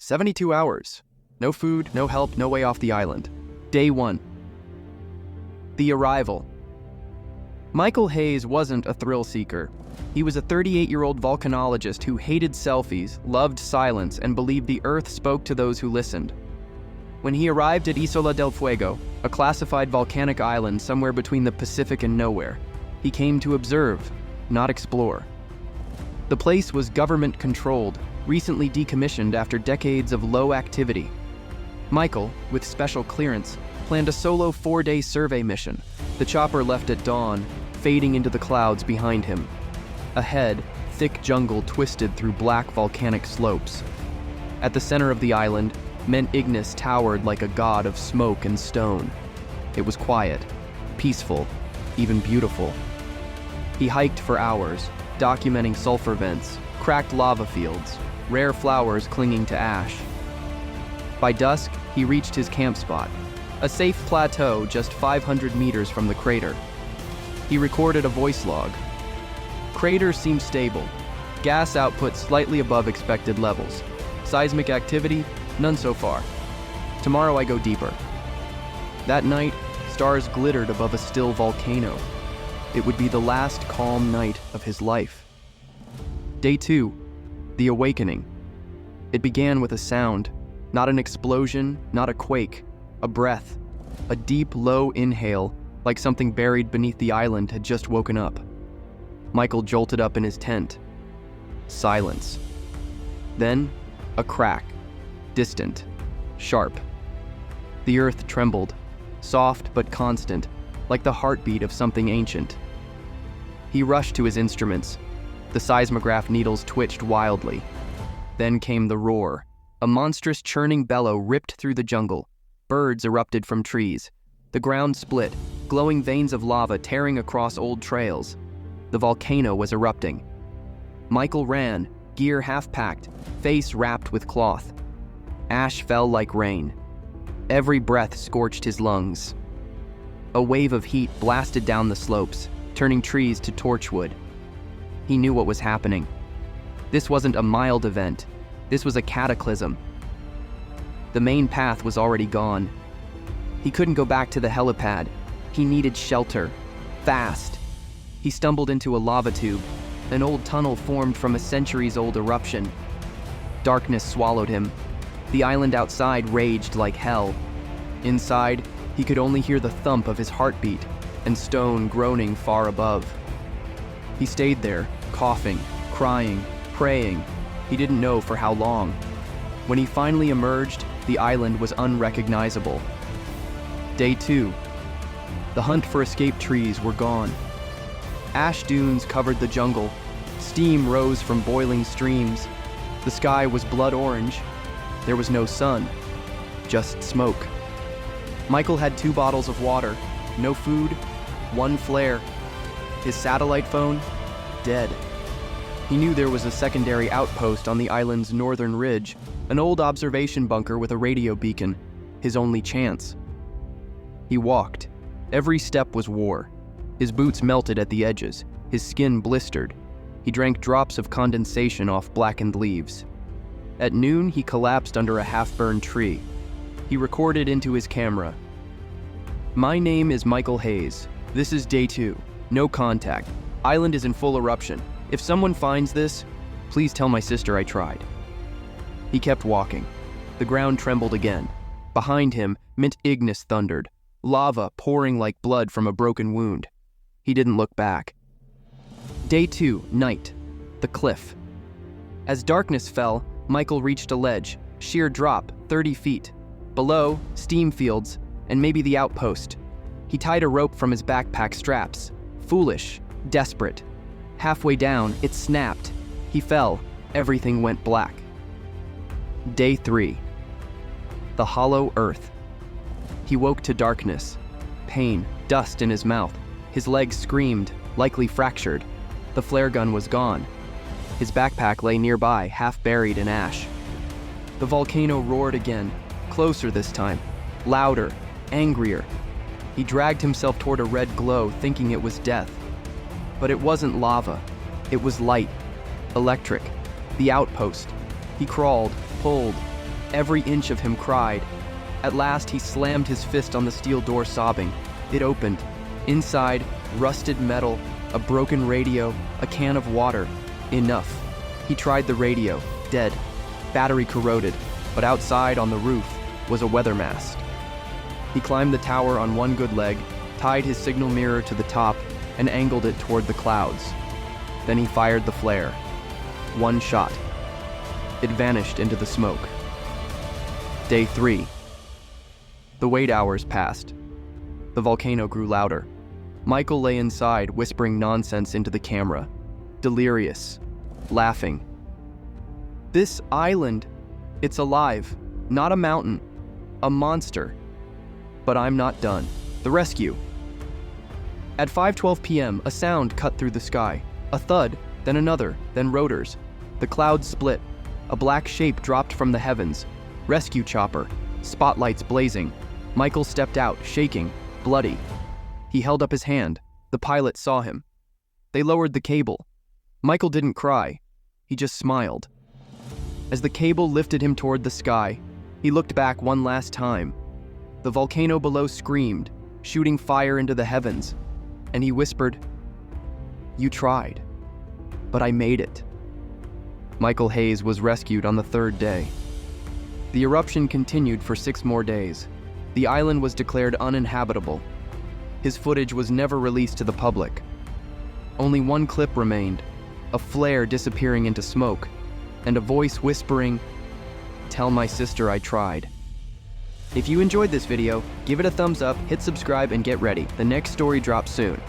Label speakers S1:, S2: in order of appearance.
S1: 72 hours. No food, no help, no way off the island. Day 1. The arrival. Michael Hayes wasn't a thrill seeker. He was a 38-year-old volcanologist who hated selfies, loved silence, and believed the Earth spoke to those who listened. When he arrived at Isola del Fuego, a classified volcanic island somewhere between the Pacific and nowhere, he came to observe, not explore. The place was government-controlled, recently decommissioned after decades of low activity. Michael, with special clearance, planned a solo 4-day survey mission. The chopper left at dawn, fading into the clouds behind him. Ahead, thick jungle twisted through black volcanic slopes. At the center of the island, Mount Ignis towered like a god of smoke and stone. It was quiet, peaceful, even beautiful. He hiked for hours, documenting sulfur vents, cracked lava fields, rare flowers clinging to ash. By dusk, he reached his camp spot, a safe plateau just 500 meters from the crater. He recorded a voice log. Crater seemed stable, gas output slightly above expected levels. Seismic activity, none so far. Tomorrow I go deeper. That night, stars glittered above a still volcano. It would be the last calm night of his life. Day 2, the awakening. It began with a sound, not an explosion, not a quake, a breath, a deep, low inhale, like something buried beneath the island had just woken up. Michael jolted up in his tent. Silence. Then, a crack, distant, sharp. The earth trembled, soft but constant, like the heartbeat of something ancient. He rushed to his instruments. The seismograph needles twitched wildly. Then came the roar. A monstrous churning bellow ripped through the jungle. Birds erupted from trees. The ground split, glowing veins of lava tearing across old trails. The volcano was erupting. Michael ran, gear half-packed, face wrapped with cloth. Ash fell like rain. Every breath scorched his lungs. A wave of heat blasted down the slopes, turning trees to torchwood. He knew what was happening. This wasn't a mild event. This was a cataclysm. The main path was already gone. He couldn't go back to the helipad. He needed shelter. Fast. He stumbled into a lava tube. An old tunnel formed from a centuries-old eruption. Darkness swallowed him. The island outside raged like hell. Inside, he could only hear the thump of his heartbeat and stone groaning far above. He stayed there, coughing, crying, praying. He didn't know for how long. When he finally emerged, the island was unrecognizable. Day 2. The hunt for escaped trees were gone. Ash dunes covered the jungle. Steam rose from boiling streams. The sky was blood orange. There was no sun, just smoke. Michael had 2 bottles of water, no food, 1 flare. His satellite phone, dead. He knew there was a secondary outpost on the island's northern ridge, an old observation bunker with a radio beacon, his only chance. He walked. Every step was war. His boots melted at the edges, his skin blistered. He drank drops of condensation off blackened leaves. At noon, he collapsed under a half-burned tree. He recorded into his camera. My name is Michael Hayes. This is day 2. No contact. Island is in full eruption. If someone finds this, please tell my sister I tried. He kept walking. The ground trembled again. Behind him, Mount Ignis thundered, lava pouring like blood from a broken wound. He didn't look back. Day 2, night. The cliff. As darkness fell, Michael reached a ledge, sheer drop, 30 feet. Below, steam fields, and maybe the outpost. He tied a rope from his backpack straps. Foolish, desperate. Halfway down, it snapped. He fell. Everything went black. Day 3. The hollow earth. He woke to darkness. Pain, dust in his mouth. His legs screamed, likely fractured. The flare gun was gone. His backpack lay nearby, half buried in ash. The volcano roared again, closer this time, louder, angrier. He dragged himself toward a red glow, thinking it was death. But it wasn't lava. It was light, electric, the outpost. He crawled, pulled, Every inch of him cried. At last, he slammed his fist on the steel door, sobbing. It opened. Inside, rusted metal, a broken radio, a can of water. Enough. He tried the radio. Dead. Battery corroded. But outside, on the roof, was a weather mast. He climbed the tower on one good leg, tied his signal mirror to the top, and angled it toward the clouds. Then he fired the flare. One shot. It vanished into the smoke. Day 3. The wait hours passed. The volcano grew louder. Michael lay inside, whispering nonsense into the camera. Delirious. Laughing. This island, it's alive. Not a mountain. A monster. But I'm not done. The rescue. At 5:12 p.m., a sound cut through the sky. A thud, then another, then rotors. The clouds split. A black shape dropped from the heavens. Rescue chopper. Spotlights blazing. Michael stepped out, shaking, bloody. He held up his hand. The pilot saw him. They lowered the cable. Michael didn't cry. He just smiled. As the cable lifted him toward the sky, he looked back one last time. The volcano below screamed, shooting fire into the heavens, and he whispered, "You tried, but I made it." Michael Hayes was rescued on the 3rd day. The eruption continued for 6 more days. The island was declared uninhabitable. His footage was never released to the public. Only one clip remained, a flare disappearing into smoke, and a voice whispering, "Tell my sister I tried." If you enjoyed this video, give it a thumbs up, hit subscribe, and get ready. The next story drops soon.